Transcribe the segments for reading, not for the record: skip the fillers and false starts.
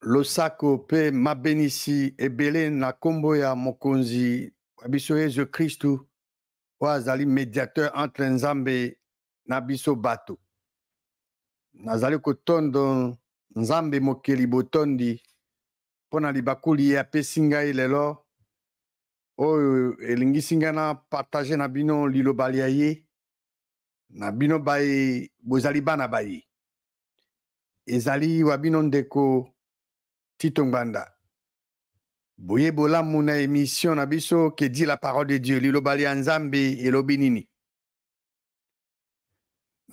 losako pe mabenisi ebele na kombo ya mokonzi wa biso Yesu Kristu oyo azali médiateur entre Nzambe na biso bato. Nazali kotondo Nzambe mokeli botondi mpona libakuli ye apesi ngai lelo oyo elingisi ngai na partage na bino liloba lia ye na bino baye bozali bana baye. Ezali wa bino ndeko Tito Ngbanda. Boye bolamu na émission na biso que dit la parole de Dieu liloba lia Nzambe elobi nini.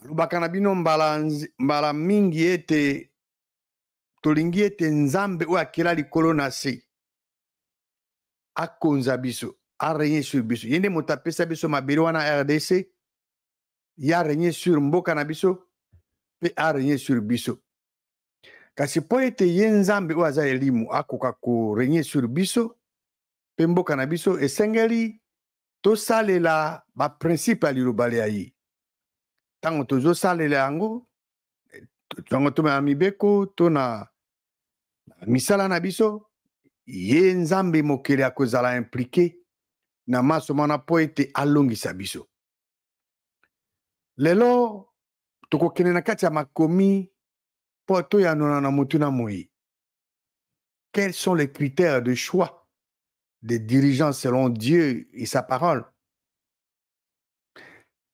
Lubaka na bino mbala mingi ete tolingi ete Nzambe oyo akela likolo na se akonza biso arégner sur biso. Yende moto apesa biso mabele wana RDC ya régner sur mboka na biso pe arégner sur biso. Kasi po ete ye Nzambe oyo aza elimu akoka ko régner sur biso pe mboka na biso esengeli tosalela ba principe ya liloba lia ye. Tango tozosalela yango tango toma mibeko to na misala na biso ye Nzambe mokeli akozala impliqué na maso mana po ete alongisa biso. Lelo tokokende na kati ya makomi po toyanona na mutu na moi. Quels sont les critères de choix des dirigeants selon Dieu et sa parole?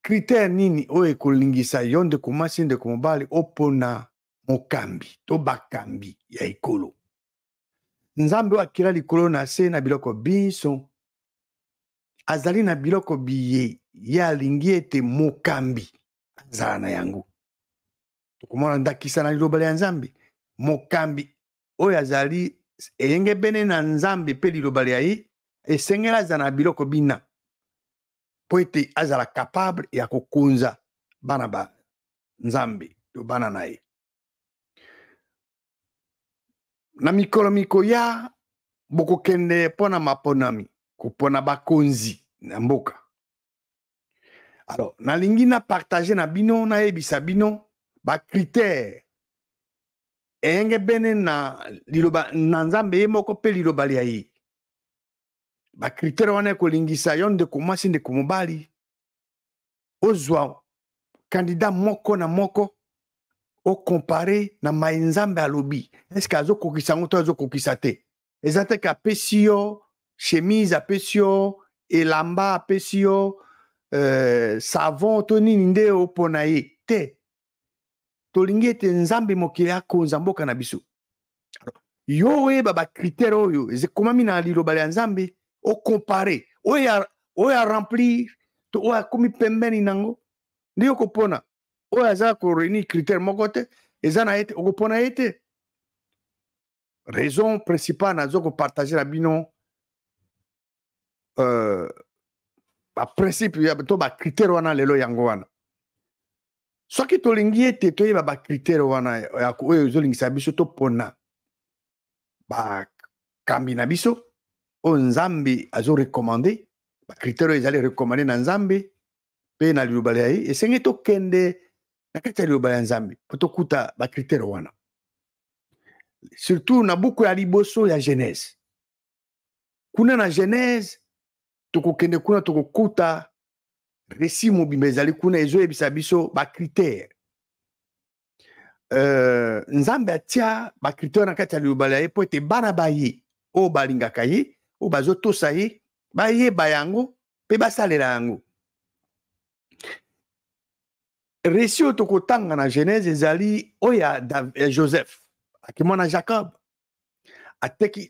Critère nini oyo ekolingisa yo ndeko mwasi ndeko mobali opona mokambi to bakambi ya ekolo. Nzambe oyo akila likolo na se na biloko biso azali na biloko biye ye alingi ete mokambi azala na yango. Tokomona ndakisa na liloba lia Nzambe mokambi oyo azali eyenge bene na Nzambe pe liloba lia ye esengeli azala na biloko bina po ete azala capable ya kokonza bana ba Nzambe to bana na ye. Na mikolo mikoya bokokende mpona maponami kopona bakonzi na mboka. Alors nalingi na partager na bino na yebisa bino ba critère eyenge bene na liloba na Nzambe ye moko pe liloba lia ye. Ba critère wana kolingisa yo ndeko mwasi ndeko mobali ozwa candidat moko na moko o comparer na mai Nzambe alobi. Est-ce que azokokisa ngo to azokokisa te? Eza te ka apesi yo chemise apesi yo elamba apesi yo savon to nini nde opona ye te. Tolingi ete Nzambe mokili akonza mboka na biso. Yo oyeba ba critère oyo ekomami na liloba lia Nzambe o comparer oyo a remplir to oyo akomi pembeni nango nde okopona oyo aza ko réunir critère moko te eza na ete okopona ete. Raison principale nazo ko partager na bino ba principe ya to ba critère wana lelo yango wana. Soki tolingi ete toyeba ba critère wana oyo ezolingisa biso topona ba kambi na biso o Nzambe azo recommander ba critère ezali recommander na Nzambe pe na liloba lia ye esenge tokende na kati ya liloba ya Nzambe po tokuta ba critère wana. Surtout na buku ya liboso ya Genèse. Kuna na Genèse tokokende kuna tokokuta récit mobimba ezali kuna ezoyebisa biso ba critère. Nzambe atia ba critère na kati ya liloba lia ye po ete bana baye o balingaka ye o bazotosa ye bayeba yango pe basalela yango. Récit oyo tokotanga na Genèse ezali oyo ya Joseph akimona Jacob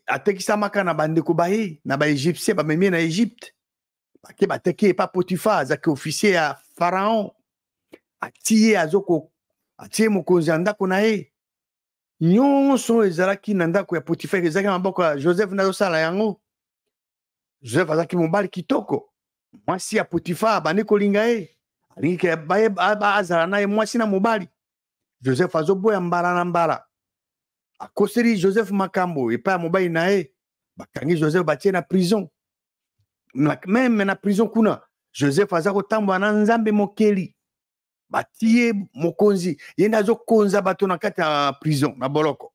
atekisamaka na bandeko baye na baegyptien bamemie na Egypte bake bateki ye pa Potiphar azaki officier ya Pharaon atie atie mokonzi ya ndako na ye nyonso ezalaki na ndako ya Potiphar ezalaki na maboko ya Joseph nazosala yango. Joseph azalaki mobali kitoko mwasi ya Potiphar bandi kolinga ye alingi azala na ye mwasi na mobali. Joseph azoboya mbala na mbala akoseli Joseph makambo epai ya mobali na ye bakangi Joseph batie na prison. Même na prison kuna Joseph aza kotambola na Nzambe mokeli batie mokonzi ye nde azokonza bato na kati ya prison na boloko.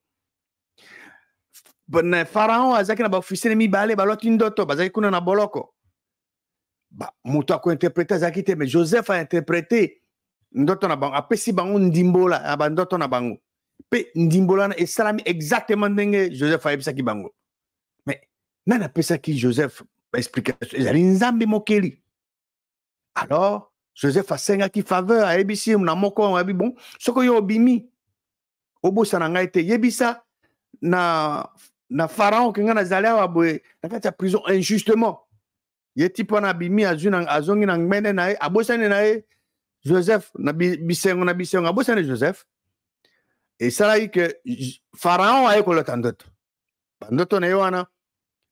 bon pharaon azaki na ba officier mibale baloti ndoto bazaki kuna na boloko ba moto ako interpréter azaki te mais Joseph a interprété ndoto na bango apesi bango ndimbola na ba ndoto na bango pe ndimbola na esalami exactement ndenge Joseph ayebisaki bango mais nani apesaki Joseph ba explication ezali nzambe mokeli alors Joseph asengaki faveur ayebisi na moko ayebi bon soko yo obimi obosana ngai te yebisa na pharaon ke nga nazali awa boye na kati ya prison injustement ye ti mpo na abimi azongi na ngmene na ye abosani na ye Joseph na bisengo abosani Joseph esalaki ke pharaon aye kolota ndoto bandoto na ye wana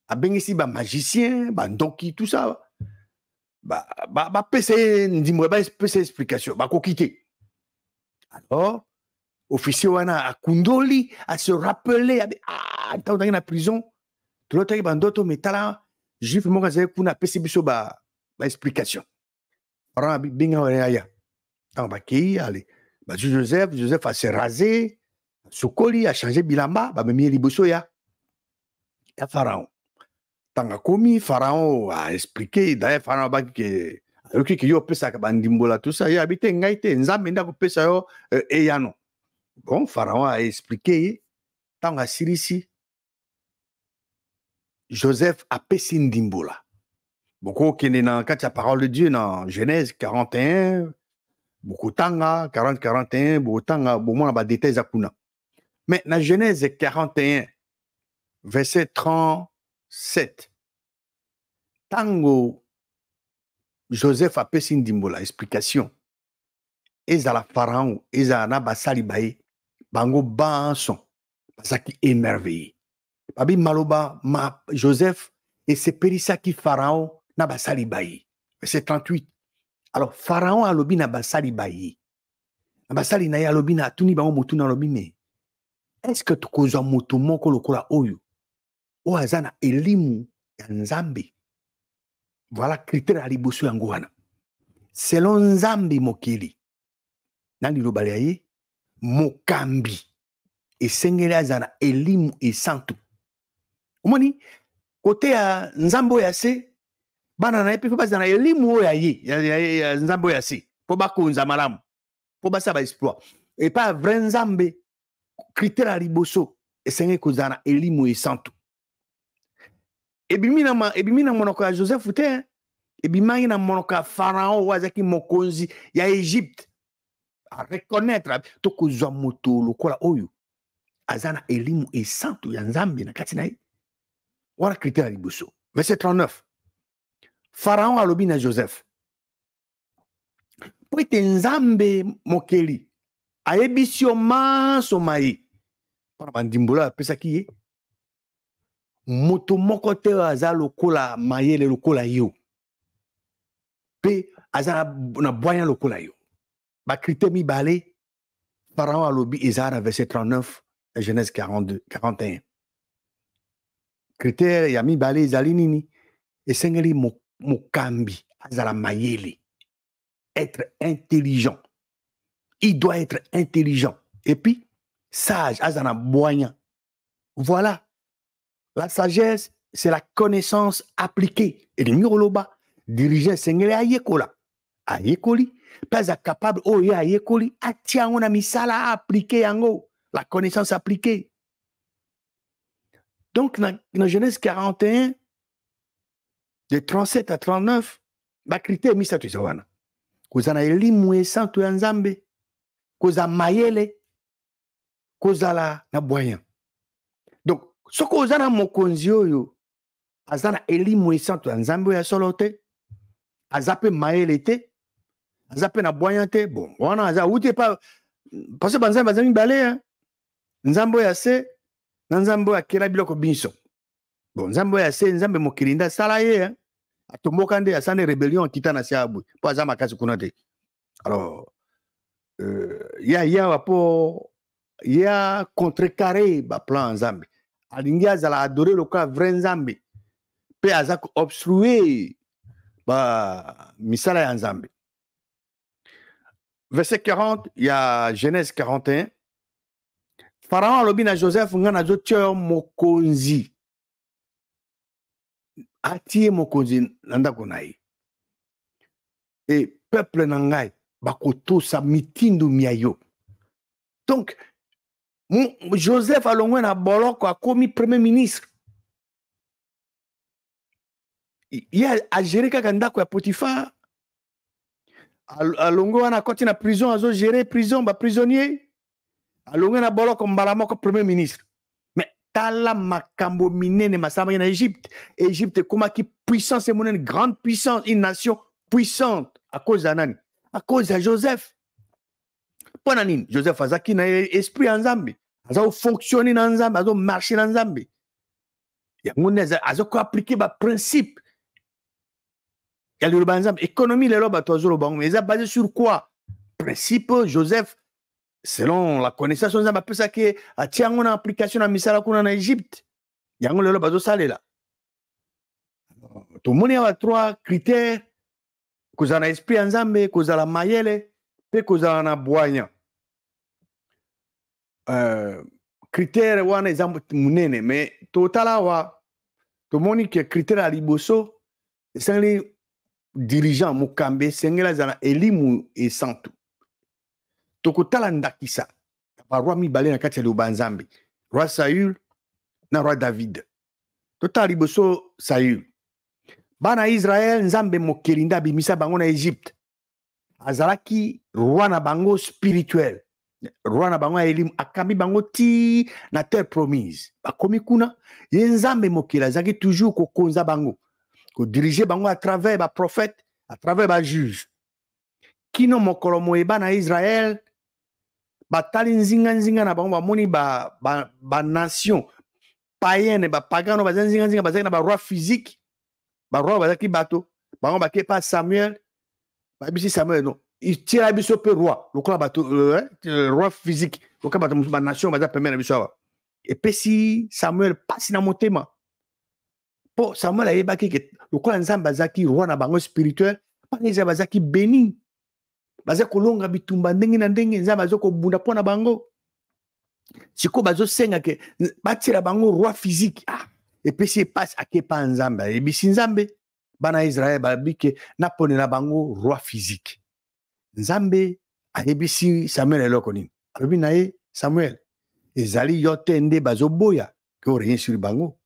abengisi bamagicien bandoki tout ça bapesa ye ndimbo bapesa explication bakoki te alors officier wana akundoli a se rappeler ntango tangi na prison tolotaki bandoto metala juif moko azali kuna apesi biso ba explication pharaon abenga aya ntango bakei ale bazwi Joseph ase rasé sokoli achange bilamba bamemi ye liboso ya pharaon ntango akomi pharaon aexplike d'ailleurs pharaon abaki ke ayoki ke yo opesaka bandimbola tout ça ye abi te ngai te nzambe nde akopesa yo eyano bon pharaon a expliqué ye ntango asilisi Joseph apesi ndimbola bokokende na kati ya parole de Dieu na Genèse 41 bokotanga 40-41 bokotanga bomona badetail eza kuna mais na Genèse 41 verset 37 ntango Joseph apesi ndimbola explication ezala pharaon ezala na basali baye bango banso bazaki émerveillé babi maloba Joseph esepelisaki pharaon na basali baye verset 38 alors pharaon alobi na basali baye na basali na ye alobi na atuni bango motuna alobi me est-ce que tokozwa moto moko lokola oyo oyo aza na elimu ya nzambe voilà critère ya liboso yango wana selon nzambe mokili na liloba ya ye mokambi esengeli aza na elimu esantu omoni kote ya nzambe oyo ya se bana na ye mpe mpe baza na elimu oyo ya nzambe oyo ya se mpo bakonza malamu mpo basala baexploit epa vrai nzambe critère ya liboso esengeli kozala na elimu esantu ebimi na monoko ya Joseph te ebimaki na monoko ya pharaon oyo azalaki mokonzi ya Egypte a reconnaître tokozwa moto lokola oyo aza na elimu esantu ya nzambe na kati na ye wana critère ya liboso verset 39 pharaon alobi na Joseph po ete nzambe mokeli ayebisi yo mansoma ye mpona bandimbola apesaki ye moto moko te aza lokola mayele lokola yo mpe aza na bwanya lokola yo bacritère mibale pharaon alobi eza na verset 39 Genèse 41 critère ya mibale ezali nini esengeli mokambi azala mayele être intelligent il doit être intelligent et puis sage azala bwanya voilà la sagesse c'est la connaissance appliquée et le miroloba dirigeant esengeli ayekoli mpe aza capable oyo ayekoli atia yango na misala appliqué yango la connaissance appliquée. Donc, dans Genèse 41, de 37 à 39, ba critère misatu zawana. Koza na elimu esantu ya nzambe, koza mayele, koza la na bwanya. Donc, soko oza na mokonzi oyo, aza na elimu esantu ya nzambe ya solo te, aza pe mayele te, aza pe na bwanya te, bon, wana aza ute pa, parce que banzambe baza mibale, hein. Nzambe ya se, na nzambe ya kela biloko binso. Bon, nzambe ya se, nzambe mokili nda sala ye, hein. Atomboka nde asane rébellion kita na siabu, po aza makasi kuna te. Alors, ya wapo, ya contrecarré ba plan nzambe. Alingi azala adorer le cas vrai nzambe. Pe aza obstruer ba misala ya nzambe. Verset 40, il y a Genèse 41. Pharaon alobi na Joseph nga na zo tia mokonzi. Atie mokonzi na ndako na ye. Et peuple na ngai bakoto sa mitindu miayo. Donc Joseph alongwe na boloko akomi premier ministre. Il a géré kaka ndako ya Potiphar. Alongwe wana koti na prison azo gérer prison ba prisonnier. Alongwe na boloko mbala moko premier ministre. Mais tala makambo minene masama na Égypte. Égypte komaki puissance et monene grande puissance, une nation puissante à cause d'Anani, à cause de Joseph. Ponanine, Joseph azaki na esprit en Zambie. Azo fonctionner dans Zambie, azo marcher dans Zambie. Ya ngone azo ko appliquer ba principe. Ya le Zambie, économie le loba tozo lo bango, mais ça basé sur quoi? Principe Joseph selon la connaissance on appelle ça que a tiango na application na misala kuna na Égypte. Ya ngone le loba zo salela. Tout le monde a trois critères. Kozana esprit en Zambie, kozala mayele, pe kozala na boanya. Critère wana ezambo munene, mais totala wa to moni que critère a liboso sengeli dirigeant mukambe sengela zana elimu e santu. Tokotala ndakisa ba roi mibale na kati ya Nzambe. Roi Saül na roi David. Totala liboso Saül. Bana Israël Nzambe mokelinda bimisa bango na Égypte. Azalaki roi na bango spirituel. Roi na bango elimu akambi bango ti na terre promise. Bakomi kuna ye Nzambe mokela zaki toujours ko konza bango. Ko diriger bango à travers ba prophète, à travers ba juge. Kino mokolo moyeba na Israël batali nzinga na bango bamoni ba nation païenne ba pagano ba nzinga bazaki na ba roi physique. Ba roi bazaki bato bango bake pa Samuel ba bisi Samuel non il tire biso pe roi lokola bato roi physique lokola bato ba nation baza pemena biso et puis si Samuel passe na motema po Samuel ayebaki ke lokola Nzambe bazaki roi na bango spirituel pa neza bazaki béni baza kolonga bitumba ndenge na ndenge Nzambe azoko bunda pona bango siko bazo senga ke batira bango roi physique et puis si passe à kepa Nzambe et bisi Nzambe bana Israël babike na pone na bango roi physique Nzambe a ebisi Samuel eloko nini alobi na ye Samuel ezali yote nde bazoboya ko rien sur bango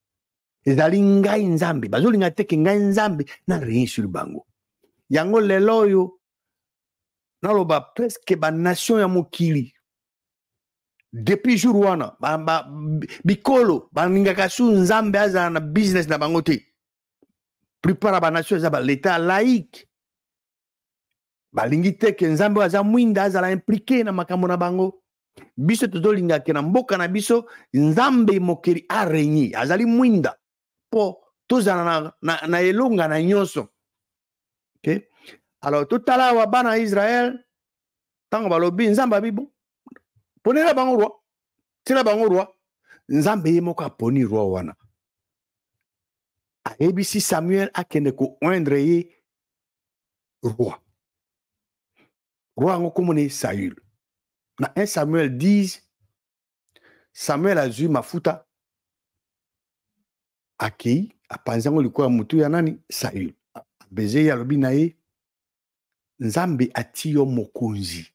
ezali ngai Nzambe bazolinga teke ngai Nzambe na rien sur bango yango lelo yo naloba presque ba nation ya mokili depuis jour wana bikolo baningaka su Nzambe aza na business na bango te plupart ba nation za ba l'état laïque balingi te ke Nzambe aza mwinda azala impliqué na makambo na bango biso tozolinga ke na mboka na biso Nzambe mokeli a régné azali mwinda po tozala na elonga na nyonso. OK, alors totala wa bana Israël tango balobi Nzambe bibo ponela bango roi tela bango roi Nzambe ye moko aponi roi wana ayebisi Samuel akende ko oindre ye roi yango komone Saül na 1 Samuel 10 Samuel azwi mafuta akei apanzango likoya mutu ya nani Saül beze ya lobi na ye Nzambe ati yo mokonzi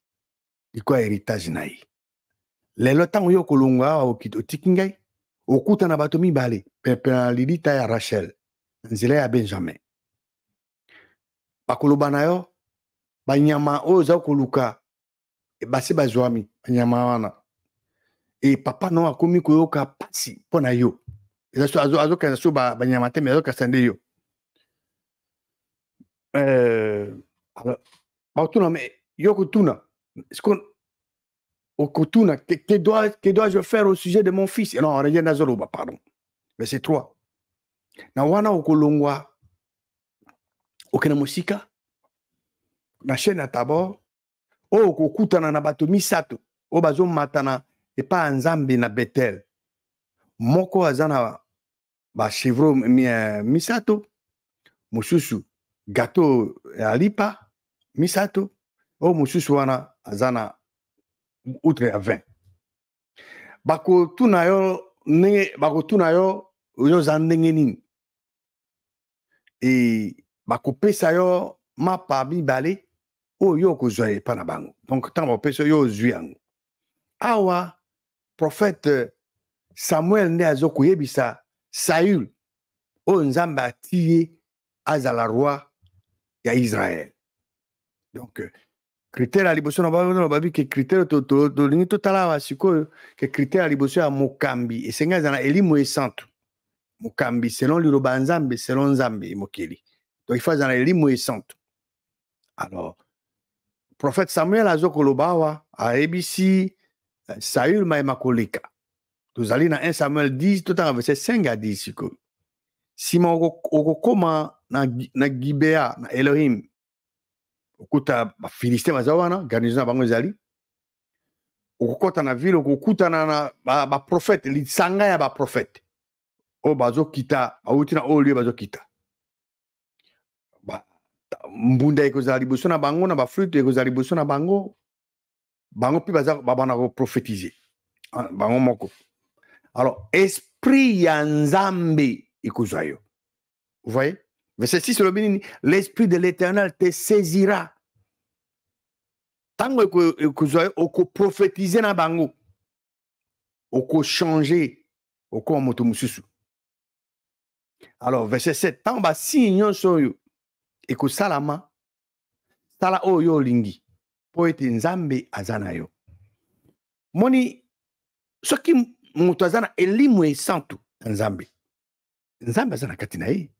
likoya héritage na ye lelo tango yo kolonga otiki ngai okuta na bato mibale pepe na lilita ya Rachel nzela ya Benjamin bakoloba na yo banyama oyo za koluka basi bazwami banyama wana e papa no akomi koyoka pasi pona yo azokanisa so banyama te mais azokasa nde yo alors baotuna me yo kotuna Okotuna, que dois-je faire au sujet de mon fils? Non, rien à Zoroba, pardon. Verset 3. Na wana okolongwa okena musika na chaîne tabor okokutana na bato misato o bazo matana epa Nzambe na Betel moko azana ba chevreau misato mususu gâteau alipa misato o mususu wana azana outre à 20. bakotuna yo ndenge bakotuna yo oyoza ndenge nini e bakopesa yo mapa mibale oyo okozwa epa na bango. Donc ntango bapesa yo ozwi yango awa prophète Samuel nde azokoyebisa Saül oyo nzambe atie azala roi ya Israël. Donc critère ya liboso na bango babi ke critère tolingi totala awa sikoyo ke critère ya liboso ya mokambi esengi azala na elimo esantu. Mokambi selon liloba nzambe selon nzambe mokeli. Donc il faut azala na elimo esantu. Alors prophète Samuel azokoloba awa ayebisi Saül mayema koleka. Tozali na 1 Samuel 10 totanga verset 5 à 10 sikoyo. Sima okokoma na Gibea na Elohim okuta bafilistin baza wana garnison na bango ezali okokota na ville okokutana na baprofete lisanga ya baprofete oyo bazokita bauti na oyo lieu bazokita mbunda ekozala liboso na bango na baflute ekozala liboso na bango bango mpe babana koprofetize bango moko. Alors esprit ya nzambe ekozwa yo. Vous voyez? Verset 6, l'esprit de l'Éternel te saisira. Tango oko prophétiser na bango. Oko changer. Oko moto mususu. Alors, verset 7, tango ba sinyo soyo. Eko salama. Sala oyo lingi. Po ete nzambe azana yo. Moni, soki moto azana elimu esantu nzambe. Nzambe azana katina ye.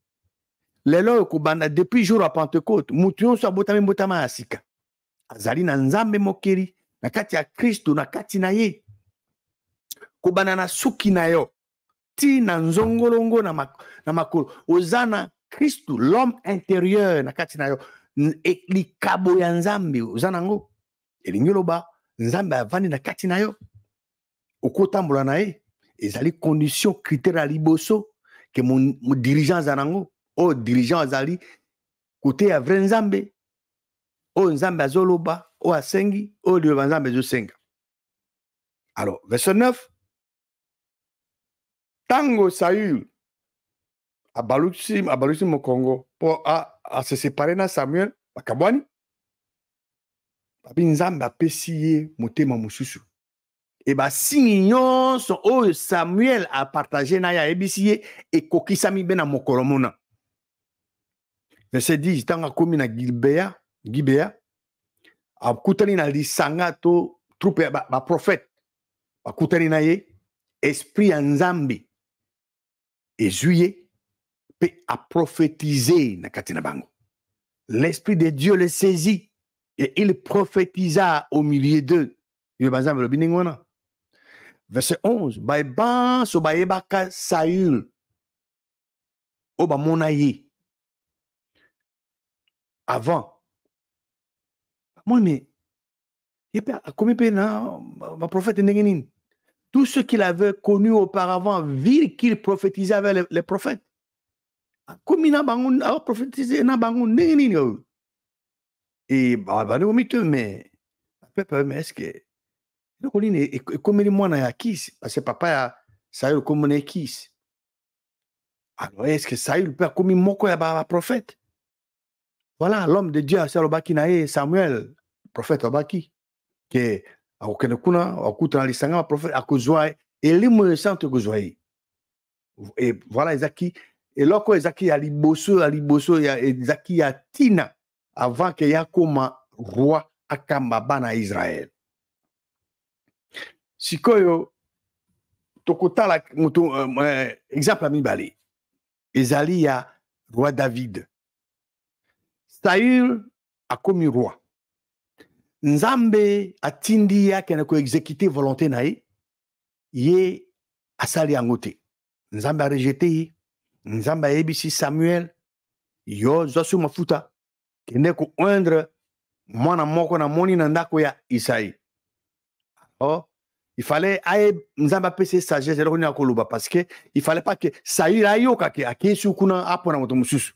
Lelo kubanda depuis jour à Pentecôte mutu yonso abotami mbotama ya sika azali na nzambe mokeli na kati ya Kristo na kati na ye kubanda na suki na yo ti na nzongolongo na makolo ozana Kristo l'homme intérieur na kati na yo likabo ya nzambe ozana ngo elingi loba nzambe avandi na kati na yo okotambola na ye ezali condition critère ya liboso ke mon dirigeant azanango o dirigeant azali côté ya vrai nzambe o nzambe azoloba o asengi o liyo nzambe azosenga. Alors verset 9 tango Saül abalusi mokongo po a se séparer na Samuel bakabwani babi nzambe apesi ye motema mosusu e basingi nyonso oyo Samuel a partagé na ya ebisi ye ekokisami be na mokolo mona. Verset 10, tanga komi na Gibea, akutani na lisanga to troupe ba prophète, akutani na ye, esprit ya nzambe, ezuye, pe a prophétisé na kati na bango. L'esprit de Dieu le saisit, et il prophétisa au milieu d'eux. Verset 11, baeban so baebaka Saül, o ba mona ye. Avant. Moi, mais combien de prophète n'engeni? Tous ceux qu'il avait connus auparavant virent qu'il prophétisait avec les prophètes. Combien a prophétisé na bango n'engeni? Et mais est-ce que comme moi na kiss parce que papa ya Saül comme na kiss. Alors est-ce que Saül peut comme moko ya ba prophète? Voilà, l'homme de Dieu, Salobaki nae Samuel, prophète Obaki, que akokene kuna akuta lisanga prophète akozwa elimu santo kozwa. Et voilà ezaki eloko ezaki ya liboso ya ezaki ya tina avant que ya koma roi akamba bana Israël. Sikoyo tokotala exemple mibale. Ezali ya roi David. Saül a commis roi. Nzambe atindi yake na ko exécuter volonté na ye asali angote. Nzambe a rejeté ye. Nzambe a ebisi Samuel yo zosu mafuta kende ko oindre mwana moko na moni na ndako ya Isaïe. Oh, il fallait nzambe apese sagesse eloko ni akoluba parce que il fallait pas que Saül ayoka ke akesu kuna apona moto mususu.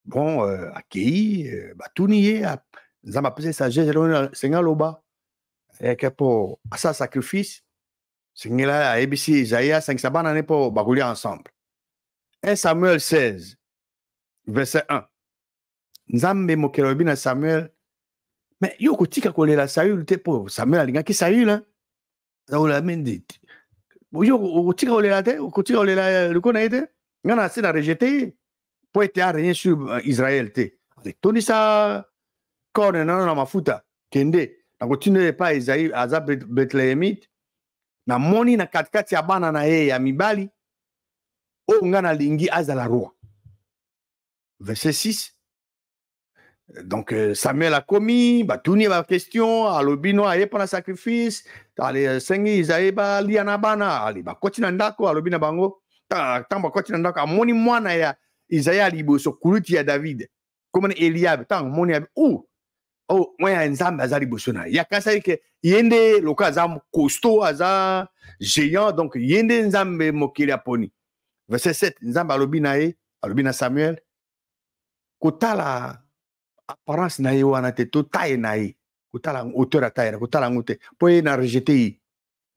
Bon, akei batuni ye nzambe apese sagesse eloko ni senga loba et que pour sa sacrifice Singela ABC Isaïe 5 sabana n'est pas bagulia ensemble. 1 Samuel 16 verset 1. Nzambe mokelobi na Samuel. Mais yo kotika kolela Saül te po Samuel alinga ki Saül hein. Ça ou la mende. Yo kotika kolela te, kotika kolela le kona ete. Ngana c'est la rejeter pour être rien sur Israël te. Toni ça corne na mafuta kende. Na continue pas Isaïe azab Bethlehemite. Na moni na katikati ya bana na yeye ya mibali. O ngana lingi azala roi. Verset 6. Donc Samuel a commis, batuni ba question, alobino a pour un sacrifice, ale sengi Isaïe ba liana bana, ali ba kotina ndako alobina bango, tamba kotina ndako amoni mwana ya Isaïe alibo so kuluti ya David. Comme Eliab, tang moni oh moi nzambe azali bosona. Ya kasa ke yende loka azam costaud aza géant donc yende nzambe mokili aponi. Verset 7, nzambe alobina Samuel kotala apparence na ye wana te to taille na ye kotala auteur taille kotala ngote po ye na rejeter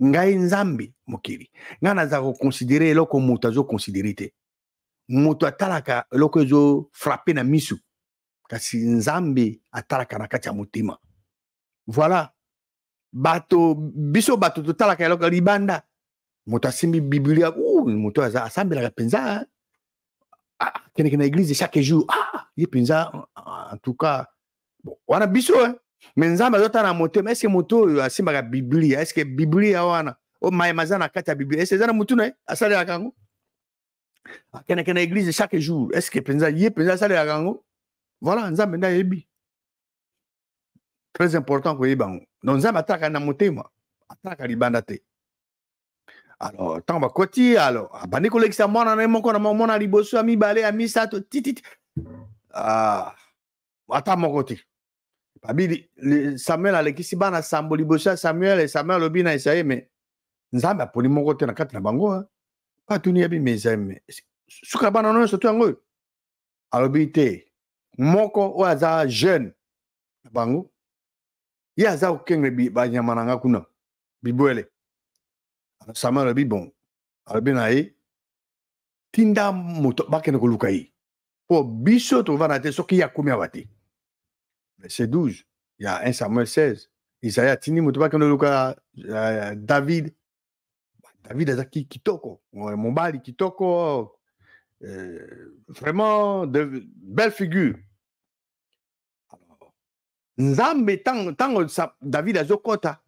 ngai nzambe mokili ngana za ko considérer loko muta zo considérer te muto atalaka loko zo frapper na misu kasi nzambe atalaka na kati ya mutima. Voilà bato biso bato totalaka loko libanda muto asimbi biblia muto aza asambela penza kene na église chaque jour il pensa en tout cas bon wana biso mais nzamba zota na motema est-ce que moto asimba ka biblia est-ce que biblia wana o maïmaza na kata biblia est-ce que zana mutu na asale la kango kene na église chaque jour est-ce que pensa il pensa asale la kango voilà nzamba nda yebi très important ko yebango donc nzamba ataka na motema ataka libanda te. Alors, tant que koti, alors, abandi kolekisa mwana na moko na mwana liboso ami balé ami sato titi. Ata moko ti. Babili Samuel alekisi bana sambo liboso Samuel et Samuel obina Isaïe mais nzambe aponi moko te na kati na bango pas tuni yabi mezeme. Suka bana no so tuango. Alobi te moko o aza jeune bango. Ya aza okenge bi banyama nanga kuna. Bibwele. Samuel abi bon abi na ye tinda moto bakene koluka ye po biso to vana te soki ya komi awati. Verset 12 il y a 1 Samuel 16 Isaïe tini moto bakene koluka David azaki kitoko mobali kitoko vraiment de belle figure. Alors nzambe tango David azokota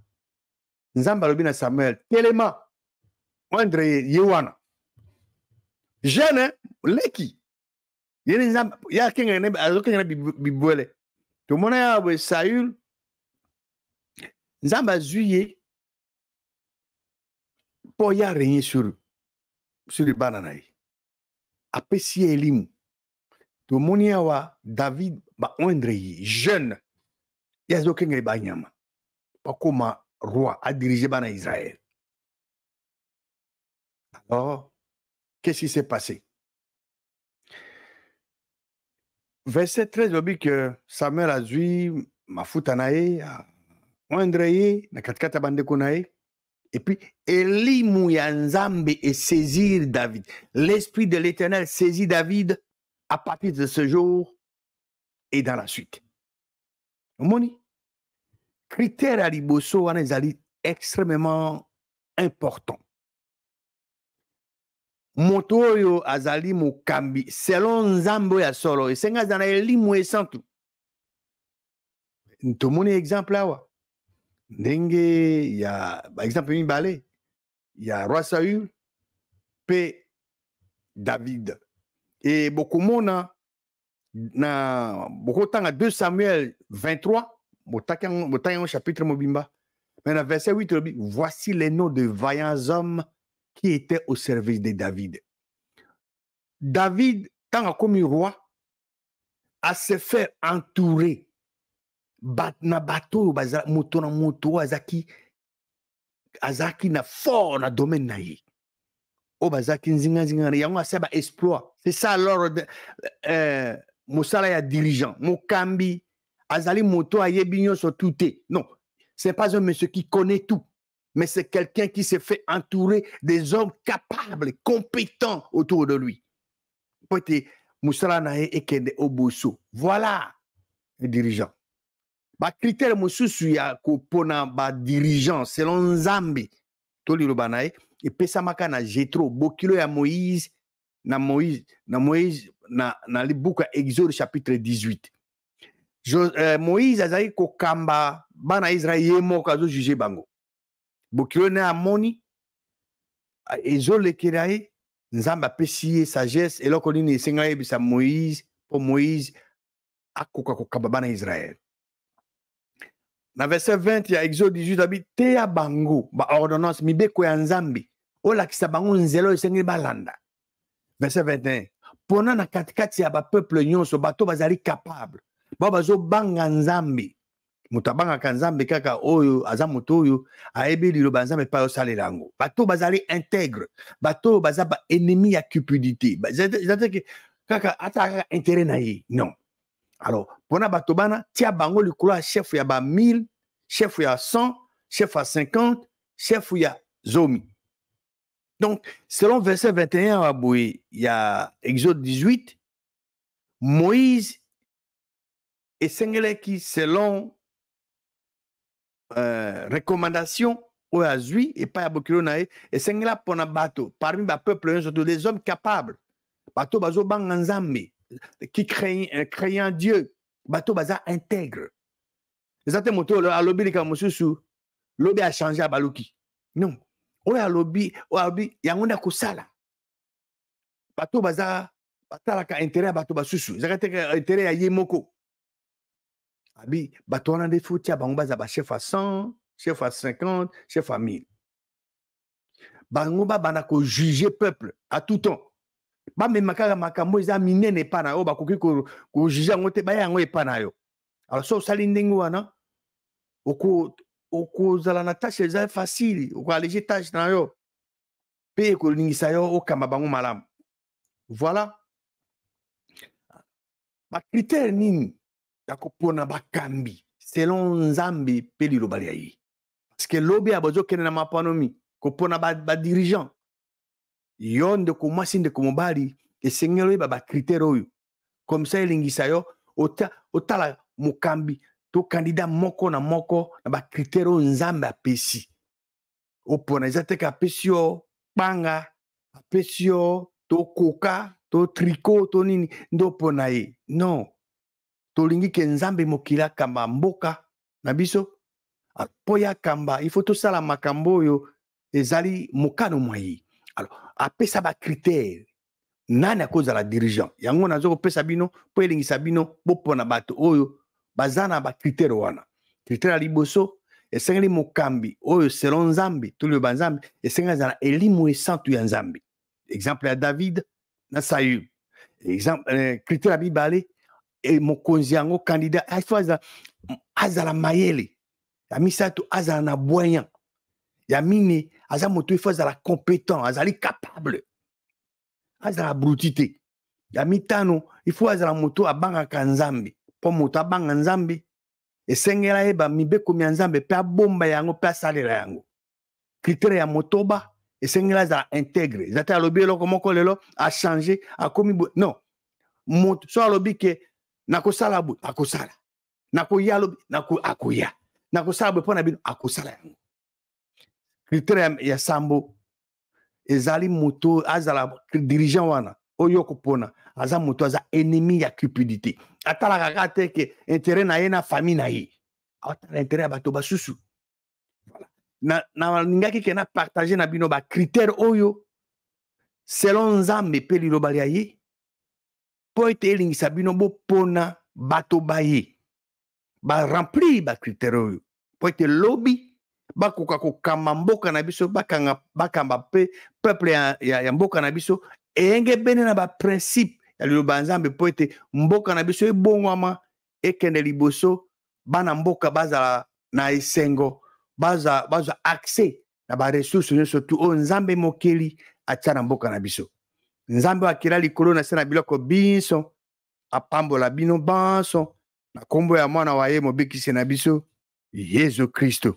nzambe alobi na Samuel telema Andre Yewana jeune leki yene nzambe ya kenga ne azokenga bibwele to mona ya we Saül nzambe azuye po ya régner sur le banana apesi elimu to monia wa David ba Andre jeune ya azokenga banyama pa koma roi a dirigé bana Israël. Alors, qu'est-ce qui s'est passé? Verset 13, on dit que Samuel a dit mafuta nae, André, na katikata bandeko nae, et puis Elimu ya nzambe et saisir David. L'esprit de l'Éternel saisit David à partir de ce jour et dans la suite. Moni, critère à liboso wana ezali extrêmement important. Moto oyo azali mokambi selon nzambe ya solo esenga zana elimu esantu. Ntomoni exemple awa ndenge ya par exemple mibale ya roi Saül pe David et bokomona na bokotanga 2 Samuel 23 botanga chapitre mobimba mais dans verset 8 voici les noms de vaillants hommes qui était au service de David. David, tant comme roi, a se fait entourer. Na bateau, moto na moto, azaki na fort na domaine na ye. O bazaki nzinga yango aseba exploit. C'est ça alors mosala ya dirigeant. Mokambi, azali moto ayebi nyonso tout. Non, c'est pas un monsieur qui connaît tout. mais c'est quelqu'un qui s'est fait entourer des hommes capables, compétents autour de lui. Voilà les dirigeants. Ba critère mosusu ya kopona ba dirigeant selon Nzambe to liloba na ye epesamaka na Jétro bokilo ya Moïse na libuku ya Exode chapitre 18. Moïse azali kokamba bana Israël ye moko azo juger bango. Bokilo na amoni ezolekela ye Nzambe apesi ye sagesse eloko nini esengela yebisa Moïse po Moïse akoka kokamba bana Israël. Na verset 20 ya Exode 18 abi teya bango ba ordonnance mibeko ya Nzambe olakisa bango nzelo esengeli balanda. Verset 21 pona na katikati ya ba peuple nyonso bato bazali capable ba bazo banga Nzambe mutu abangaka Nzambe kaka oyo aza mutu oyo ayebi liloba Nzambe pa osalela yango bato bazali intègre bato baza ba ennemi ya cupidité c'est-à-dire kaka ata intérêt na ye non. Alors, pour bato bana, tia bango likolo chef ya ba 1000, chef ya 100, chef ya 50, chef ya zomi. Donc, selon verset 21 il y a Exode 18, Moïse et Sengele qui selon recommandation ou azui et pas abokilo nae et Sengela pona bato parmi ba peuple surtout des hommes capables. Bato bazo banga Nzambe qui craignant Dieu, bateau baza intègre. Les autres motos, le lobby comme monsieur lobby a changé à Balouki. Non. Oya lobby, yangonda kusala. Bateau baza batalaka intérêt à bateau basusu. Zakateka intérêt à yemoko. Abi bateau on a des foutia bango baza ba chef à 100, chef à 50, chef à 1000. Bango ba banako juger peuple à tout temps. Ba me makaka makambo eza minene pa na yo ba koki ko juger ngote ba yango epa na yo. Alors so sali ndenge wana oko zala na tâche eza facile oko alléger tâche na yo pe ko ningisa yo okamba bango malamu. Voilà. Ba critère nini ya kopona bakambi selon Nzambe pe liloba ya ye. Parce que lobi abozo kene na mapanomi kopona ba dirigeant yonde ko mwasi nde ko mobali esengelo ba critère oyo comme ça elingisa yo otala mukambi to candidat moko na ba critère oyo Nzambe apesi opona ezateka apesi yo banga apesi yo to koka to tricot to nini ndo pona ye non tolingi ke Nzambe mokila kamba mboka na biso apoya kamba il faut to sala makambo oyo ezali mokano mwayi. Alors apesa ba critère nani akoza la dirigeant yango nazo kopesa bino po elingisa bino bopona bato oyo bazana ba critère wana critère ya liboso esengeli mokambi oyo selon Nzambe to le banzambe esengeli zana elimu esantu ya Nzambe. Exemple ya David na Saül. Exemple critère ya bibale e mokonzi yango candidat azala mayele ya misato azala na boyan ya mine aza moto il faut azala compétent azali capable azala brutité ya mitano il faut azala moto abangaka Nzambe po moto abanga Nzambe esengela yeba mibeko ya Nzambe pe abomba yango pe asalela yango. Critère ya motoba esengela azala intègre zata alobi eloko moko lelo a changer akomi non moto so alobi ke nakosala bu akosala nakoya lobi akoya nakosala bu pona bino akosala yango. Critère ya sambo ezali moto azala dirigeant wana oyo kopona aza moto aza ennemi ya cupidité atala kaka te ke intérêt na ye na famille na ye atala intérêt ya bato basusu. Voilà. Na ningaki ke na partager na bino ba critère oyo selon Nzambe pe liloba ya ye po ete elingisa bino bopona bato baye ba remplir ba critère oyo po ete lobi bakoka kokamba mboka na biso bakamba pe peuple ya mboka na biso eyenge bene na ba principe ya liloba Nzambe po ete mboka na biso ebongwama ekende liboso bana mboka bazala na esengo baza accès na ba ressources nyonso tu o Nzambe mokeli atia na mboka na biso. Nzambe akila likolo na se na biloko biso apambola bino banso na kombo ya mwana wa ye mobikisi na biso Yesu Kristo.